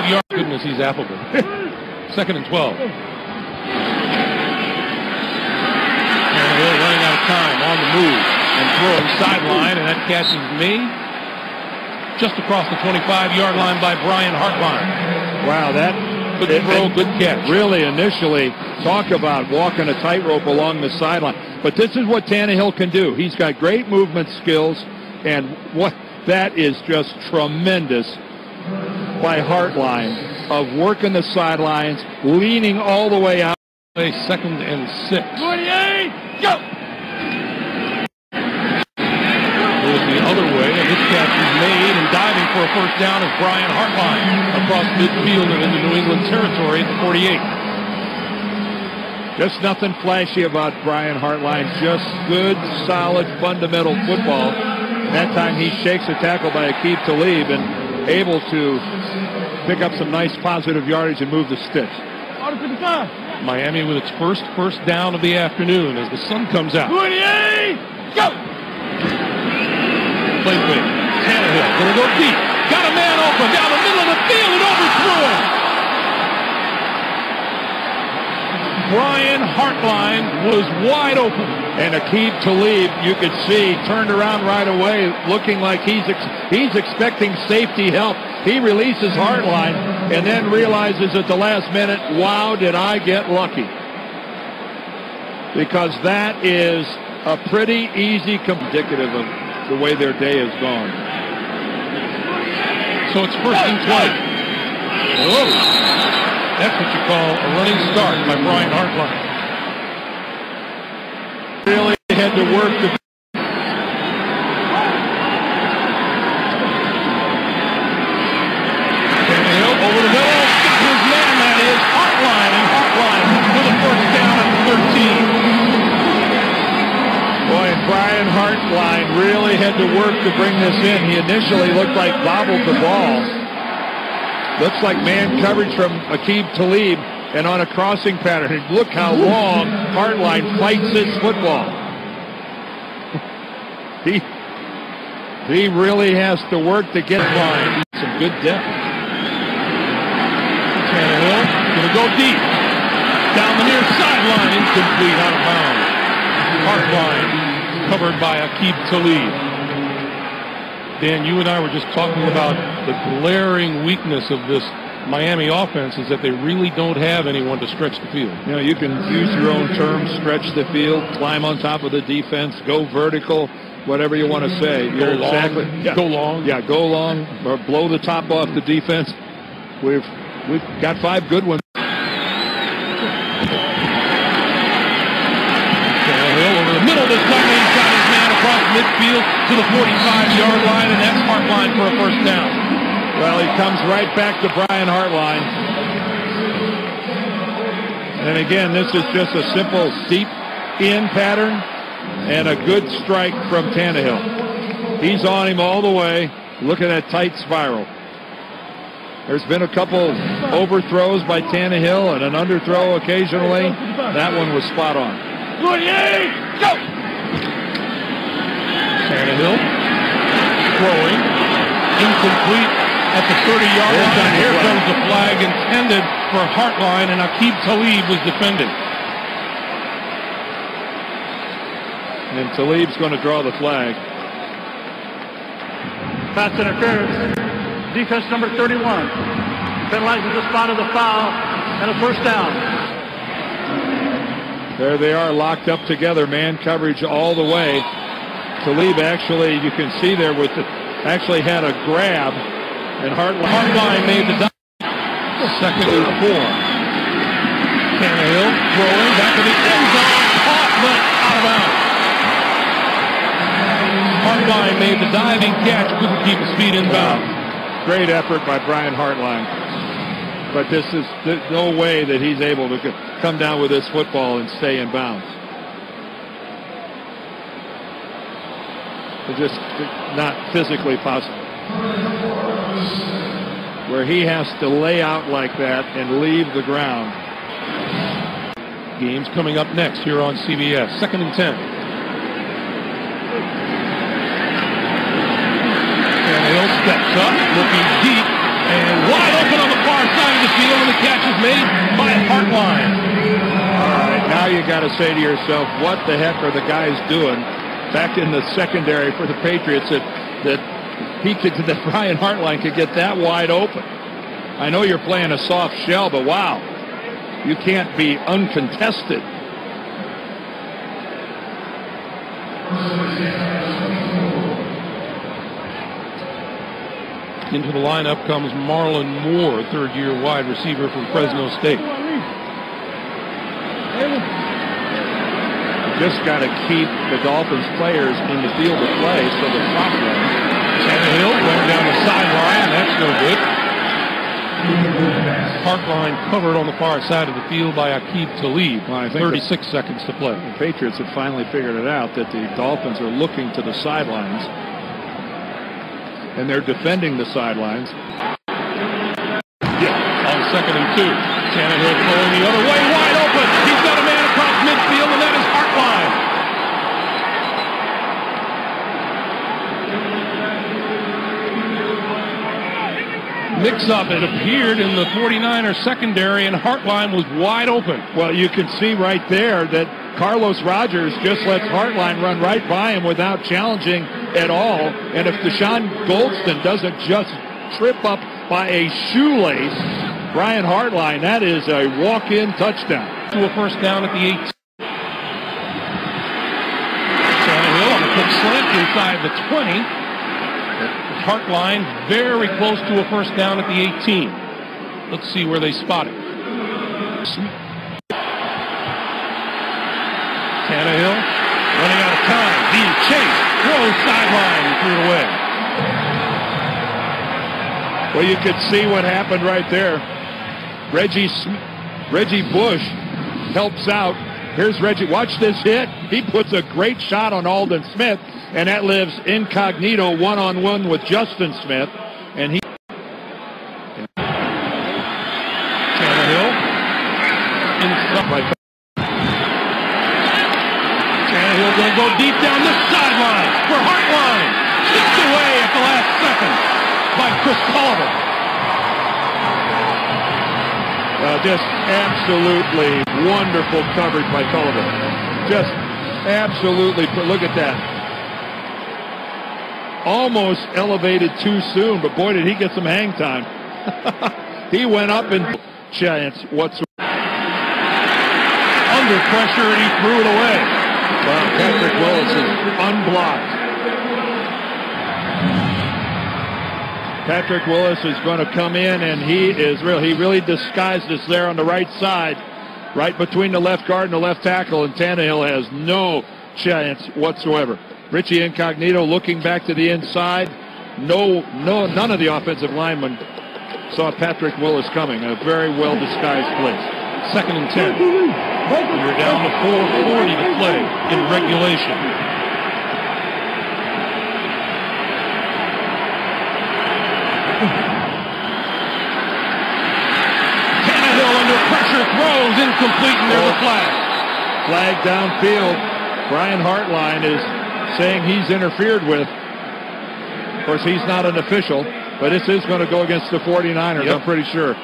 25-yard. Goodness, he's affable. 2nd and 12. Tannehill running out of time on the move and throwing sideline, and that catch is made just across the 25-yard line by Brian Hartline. Wow, that good throw, good catch. Really, initially, talk about walking a tightrope along the sideline. But this is what Tannehill can do. He's got great movement skills, and what that is just tremendous by Hartline of working the sidelines, leaning all the way out. 2nd and 6. 28, go! Goes the other way, and this catch is made, and diving for a first down is Brian Hartline across midfield and into New England territory at the 48. Just nothing flashy about Brian Hartline, just good, solid, fundamental football. That time he shakes a tackle by Aqib Talib and able to pick up some nice positive yardage and move the sticks. Miami with its first down of the afternoon as the sun comes out. 28, go! Play fake. Tannehill gonna go deep. Got a man open down the middle of the field and overthrew him. Brian Hartline was wide open. And Aqib Talib, you could see, turned around right away, looking like he's expecting safety help. He releases Hartline and then realizes at the last minute, wow, did I get lucky? Because that is a pretty easy indicative of the way their day has gone. So it's 1st and 20. Whoa. That's what you call a running start by Brian Hartline. Really had to work the Tannehill over the middle. His man, that is Hartline, and Hartline with a first down at the 13. Boy, and Brian Hartline really had to work to bring this in. He initially looked like bobbled the ball. Looks like man coverage from Aqib Talib, and on a crossing pattern. And look how long Hartline fights this football. He really has to work to get by. Some good depth. Tannehill gonna go deep. Down the near sideline, incomplete, out of bounds. Hartline covered by Aqib Talib. Dan, you and I were just talking about the glaring weakness of this Miami offense is that they really don't have anyone to stretch the field. You know, you can use your own term, stretch the field, climb on top of the defense, go vertical, whatever you want to say. Go long, exactly. Yeah. Go long. Yeah, go long, or blow the top off the defense. We've got 5 good ones. Tannehill over the middle this time. He's got his man across midfield to the 45-yard line, and that's Hartline for a first down. Well, he comes right back to Brian Hartline. And again, this is just a simple deep in pattern and a good strike from Tannehill. He's on him all the way. Look at that tight spiral. There's been a couple overthrows by Tannehill and an underthrow occasionally. That one was spot on. 28, go! Tannehill throwing, incomplete at the 30-yard line. Here comes the flag intended for Hartline, and Aqib Talib was defending. And Talib's going to draw the flag. Pass interference. Defense number 31 penalizes the spot of the foul and a first down. There they are, locked up together, man coverage all the way. Talib actually, you can see there, actually had a grab, and Hartline made the dive. 2nd and 4. Tannehill throwing back to the end zone, caught but out of bounds. Hartline made the diving catch, couldn't keep his feet inbound. Great effort by Brian Hartline. But this is no way that he's able to come down with this football and stay in bounds. It's just not physically possible. Where he has to lay out like that and leave the ground. Games coming up next here on CBS. 2nd and 10. Tannehill steps up, looking deep, and wide open on the far you got to say to yourself, what the heck are the guys doing back in the secondary for the Patriots that Brian Hartline could get that wide open? I know you're playing a soft shell, but wow, you can't be uncontested. Into the lineup comes Marlon Moore, third-year wide receiver from Fresno State. Just got to keep the Dolphins players in the field of play so the top one. Tannehill going down the sideline. That's no good. Hartline covered on the far side of the field by Aqib Talib. Well, 36 seconds to play. The Patriots have finally figured it out that the Dolphins are looking to the sidelines. And they're defending the sidelines. On 2nd and 2. Tannehill throwing the other way, wide open. He's got a man across midfield, and that is Hartline. Mix-up, it appeared in the 49er secondary, and Hartline was wide open. Well, you can see right there that Carlos Rogers just lets Hartline run right by him without challenging at all. And if Deshaun Goldston doesn't just trip up by a shoelace, Brian Hartline, that is a walk-in touchdown. To a first down at the 18. Tannehill on a quick slant inside the 20. Hartline very close to a first down at the 18. Let's see where they spot it. Tannehill running out of time, being chased, throws sideline, threw it away. Well, you could see what happened right there. Reggie Bush helps out. Here's Reggie. Watch this hit. He puts a great shot on Aldon Smith, and that lives incognito one-on-one with Justin Smith. And he... Tannehill. Tannehill going to go deep down the sideline for Hartline. Tipped away at the last second by Chris Culliver. Just absolutely wonderful coverage by Culliver. Just absolutely, look at that. Almost elevated too soon, but boy, did he get some hang time. He went up and chance whatsoever. Under pressure, and he threw it away. Well, Patrick Willis is unblocked. Patrick Willis is going to come in, and he really disguised us there on the right side, right between the left guard and the left tackle, and Tannehill has no chance whatsoever. Richie Incognito looking back to the inside. None of the offensive linemen saw Patrick Willis coming. A very well disguised place. 2nd and 10. We're down to 4:40 to play in regulation. Tannehill under pressure throws incomplete, and there's a flag. Flag downfield. Brian Hartline is saying he's interfered with. Of course, he's not an official, but this is going to go against the 49ers, I'm pretty sure.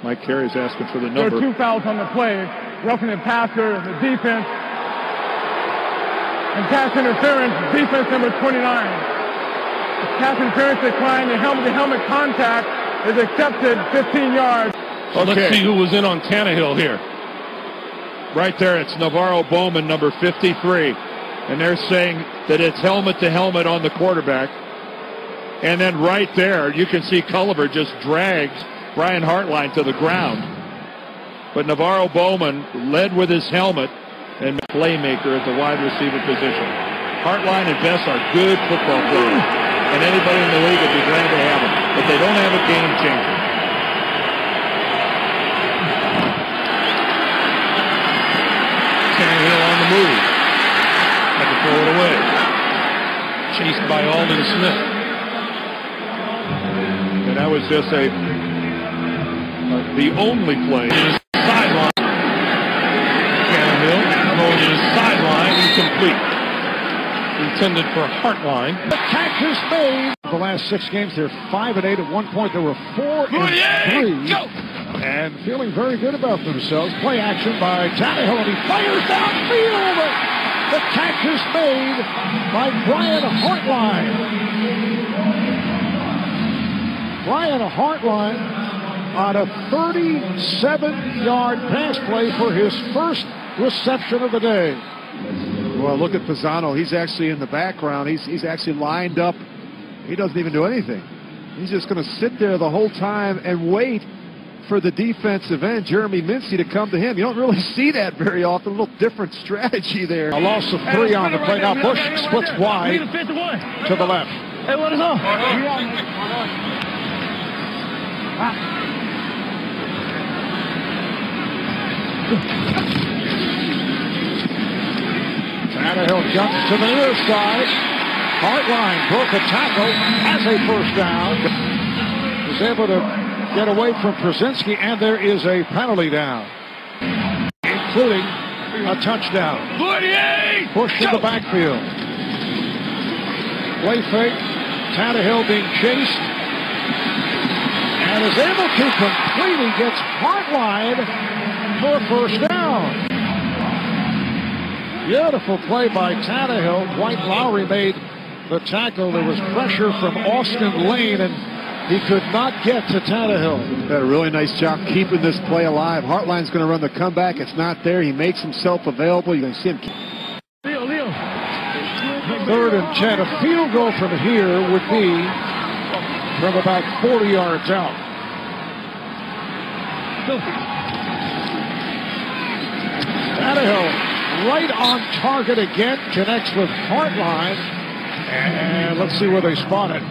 Mike Carey's asking for the number. There are 2 fouls on the play. Roughing the passer, the defense, and pass interference, defense number 29. Pass interference decline, the helmet contact is accepted, 15 yards. So let's see who was in on Tannehill here. Right there, it's Navarro Bowman, number 53. And they're saying that it's helmet to helmet on the quarterback. And then right there, you can see Culliver just drags Brian Hartline to the ground. But Navarro Bowman led with his helmet and playmaker at the wide receiver position. Hartline and Bess are good football players, and anybody in the league would be glad to have them. But they don't have a game changer. Tannehill on the move. Had to throw it away. Chased by Aldon Smith. And that was just the only play. Sideline. Tannehill throwing to his sideline, incomplete. intended for Hartline. The catch is made. The last 6 games, they're 5-8. At one point, they were 4-3. Go! And feeling very good about themselves. Play action by Tannehill, and he fires downfield. The catch is made by Brian Hartline. Brian Hartline on a 37-yard pass play for his first reception of the day. Well, look at Pisano. He's actually in the background. He's actually lined up. He doesn't even do anything. He's just going to sit there the whole time and wait for the defensive end, Jeremy Mincy, to come to him. You don't really see that very often. A little different strategy there. A loss of 3 on the play. Now Bush splits wide to the left. Hey, what is up? Tannehill jumps to the near side. Hartline broke a tackle as a first down. Was able to get away from Przinski, and there is a penalty down, including a touchdown. Push in the backfield. Play fake. Tannehill being chased, and is able to complete. He gets Hartline for a first down. Beautiful play by Tannehill. Dwight Lowry made the tackle. There was pressure from Austin Lane, and he could not get to Tannehill. Did a really nice job keeping this play alive. Hartline's going to run the comeback. It's not there. He makes himself available. You're going to see him. Leo. 3rd and 10. A field goal from here would be from about 40 yards out. Tannehill right on target again. Connects with Hartline. And let's see where they spot it.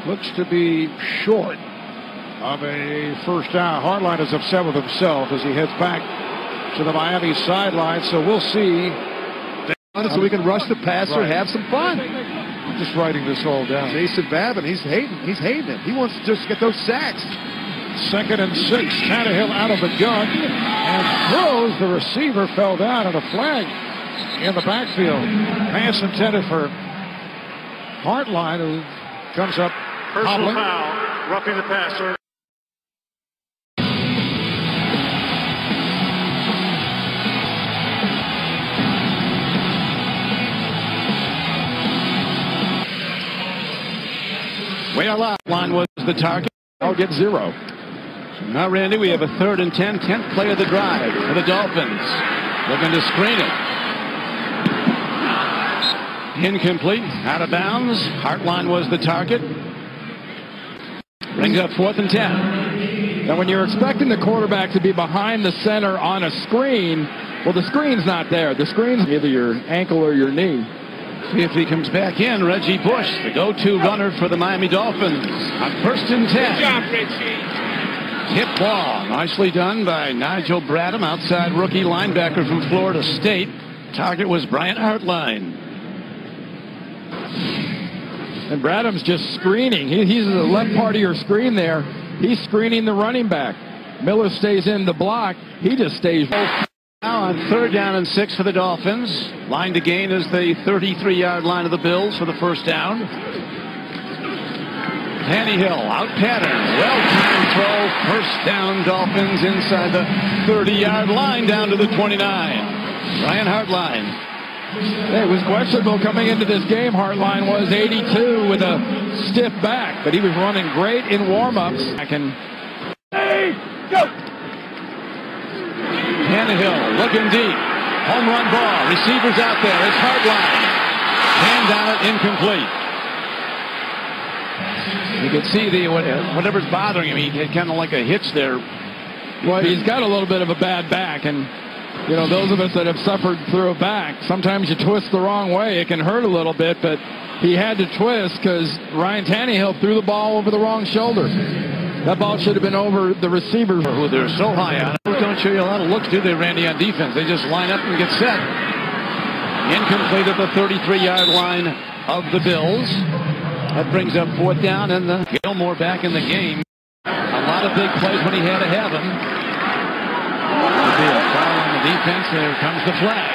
Looks to be short of a first down. Hartline is upset with himself as he heads back to the Miami sideline. So we'll see. So we can rush the passer, have some fun. I'm just writing this all down. Jason Babin, he's hating it. He wants to just get those sacks. 2nd and 6. Tannehill out of the gun and throws. The receiver fell down, and a flag in the backfield. Pass intended for Hartline, who comes up. Personal foul, roughing the passer. Well, line was the target. I'll get 0. So now, Randy, we have a 3rd and 10, 10th play of the drive for the Dolphins. Looking to screen it. Incomplete, out of bounds. Hartline was the target. Brings up 4th and 10. Now, when you're expecting the quarterback to be behind the center on a screen, well, the screen's not there. The screen's either your ankle or your knee. See if he comes back in. Reggie Bush, the go-to runner for the Miami Dolphins. On 1st and 10. Good job, Reggie. Hit ball. Nicely done by Nigel Bradham, outside rookie linebacker from Florida State. Target was Brian Hartline. And Bradham's just screening. He's the left part of your screen there. He's screening the running back. Miller stays in the block. He just stays. Now on 3rd down and 6 for the Dolphins. Line to gain is the 33-yard line of the Bills for the first down. Tannehill out pattern. Well-timed throw. First down, Dolphins inside the 30-yard line down to the 29. Brian Hartline. It was questionable coming into this game. Hartline was 82 with a stiff back, but he was running great in warm-ups. Tannehill looking deep. Home run ball. Receivers out there. It's Hartline. Hand down it, incomplete. You can see whatever's bothering him. He had kind of like a hitch there. Well, he's got a little bit of a bad back, and you know, those of us that have suffered through a back, sometimes you twist the wrong way. It can hurt a little bit, but he had to twist because Ryan Tannehill threw the ball over the wrong shoulder. That ball should have been over the receiver. Who they're so high on. Don't show you a lot of looks, do they, Randy, on defense? They just line up and get set. Incomplete at the 33-yard line of the Bills. That brings up 4th down, and Gilmore back in the game. A lot of big plays when he had to have them. There'll be a foul on the defense. There comes the flag.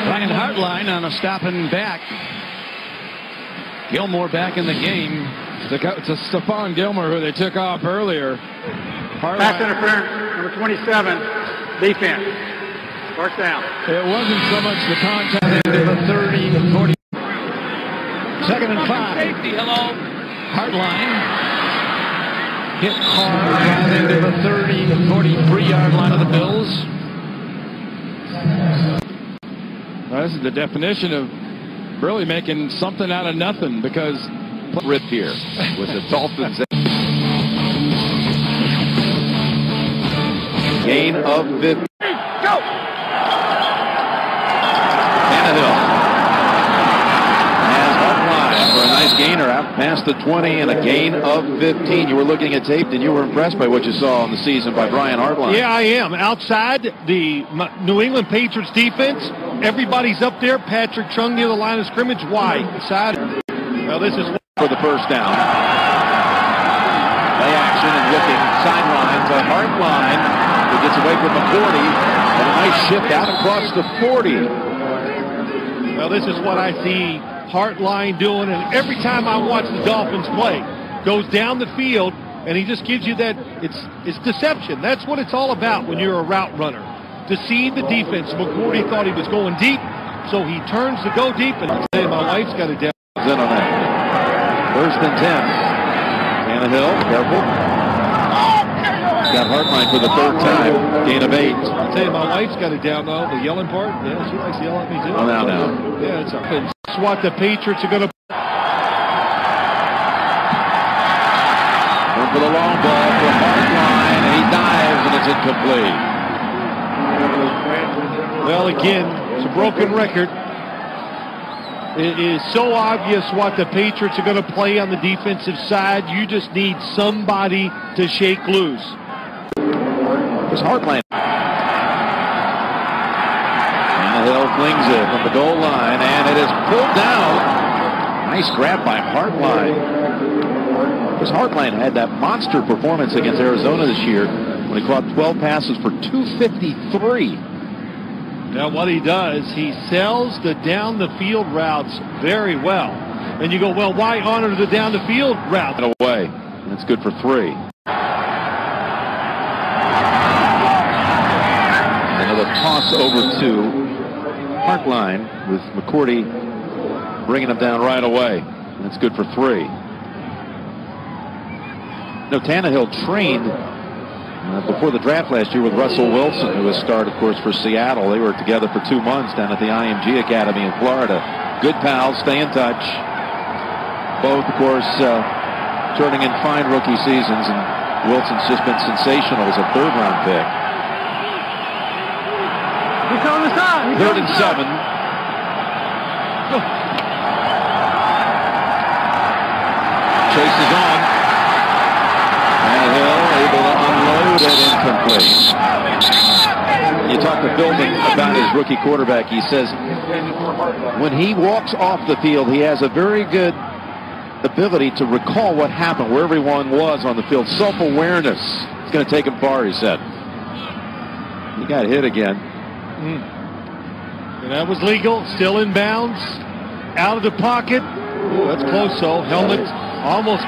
Ryan Hartline on a stopping back. Gilmore back in the game. It's a Stephon Gilmore who they took off earlier. Pass interference, number 27, defense. First down. It wasn't so much the contact. Into the 30, 40. Second and 5. Safety, hello. Hartline hit hard into the 30, 43-yard line of the Bills. Well, this is the definition of really making something out of nothing, because Rip here with the Dolphins. Gain of 50. Go! Tannehill has Hartline for a nice gainer out past the 20 and a gain of 15. You were looking at tape and you were impressed by what you saw in the season by Brian Hartline. Yeah, I am. Outside the New England Patriots defense, everybody's up there. Patrick Chung near the line of scrimmage. Why? Inside. Well, this is for the first down. Play action and looking sideline to Hartline, who gets away from the 40, and a nice shift out across the 40. Well, this is what I see Hartline doing, and every time I watch the Dolphins play, goes down the field, and he just gives you that, it's deception. That's what it's all about when you're a route runner. Deceive the defense. McCourty thought he was going deep, so he turns to go deep, and I say, my wife's got it down. In on that. First and 10. Tannehill, careful. Got Hartline for the third time. Gain of 8. I'll tell you, my wife's got it down, though. The yelling part, yeah, she likes to yell at me, too. Oh, now. Yeah, it's up. And that's what the Patriots are going to. Going for the long ball for Hartline, and he dives, and it's incomplete. Well, again, it's a broken record. It is so obvious what the Patriots are going to play on the defensive side. You just need somebody to shake loose. It's Hartline. Tannehill flings it from the goal line, and it is pulled down. Nice grab by Hartline. Because Hartline had that monster performance against Arizona this year when he caught 12 passes for 253. Now what he does, he sells the down the field routes very well. And you go, well, why honor the down the field route? Away. And it's good for 3. Another toss over to Hartline with McCourty bringing him down right away. And it's good for 3. No, Tannehill trained before the draft last year with Russell Wilson, who has starred, of course, for Seattle. They were together for 2 months down at the IMG Academy in Florida. Good pals, stay in touch. Both, of course, turning in fine rookie seasons, and Wilson's just been sensational as a third-round pick. He's on the side. Third and 7. Chase is on. Tannehill able to unload it, incomplete. You talk to Philbin about his rookie quarterback. He says when he walks off the field, he has a very good ability to recall what happened, where everyone was on the field. Self-awareness. It's going to take him far, he said. He got hit again. And that was legal. Still in bounds. Out of the pocket. Ooh, that's close, though. Helmet almost